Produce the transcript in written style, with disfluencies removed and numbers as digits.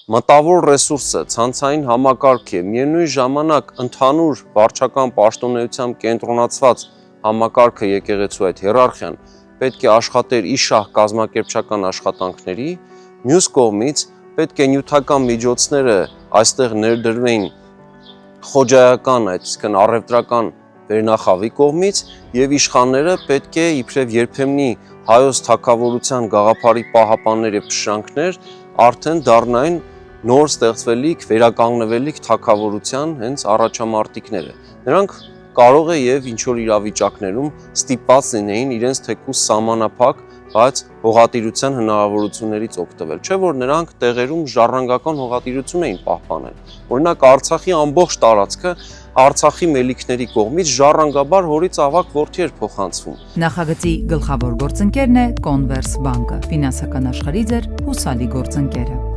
մտավոր ռեսուրսը, ցանցային համակարգ է, միևնույն ժամանակ ընդհանուր վարչական պաշտոնեությամբ կենտրոնացված համակարգը եկեղեցու այդ հիերարխիան պետք է աշխատեր ի շահ կազմակերպչական աշխատանքների, մյուս կողմից պետք է նյութական միջոցները այստեղ ներդրվեին խոջայական, այսինքն առևտրական վերնախավի կողմից եւ իշխանները պետք է իբրև երբեմնի հայոց թագավորության գաղափարի պահապաններ եւ փշրանքներ արդեն դառնային նոր ստեղծվելիք, վերականգնվելիք թագավորության հենց առաջամարտիկները։ Նրանք կարող է եւ ինչ որ իրավիճակներում ստիպված լինեին իրենց թեկուզ սահմանափակ, բայց հողատիրության հնարավորություններից օգտվել, չէ՞ որ նրանք տեղերում ժառանգական հողատիրություն էին պահպանել։ Օրինակ Արցախի ամբողջ տարածքը Արցախի մելիքների կողմից ժառանգաբար հորից ավագ որդի էր փոխանցվում։ Նախագծի գլխավոր գործընկերն է Կոնվերս բանկը, ֆինանսական աշխարհի ձեր հուսալի գործընկերը։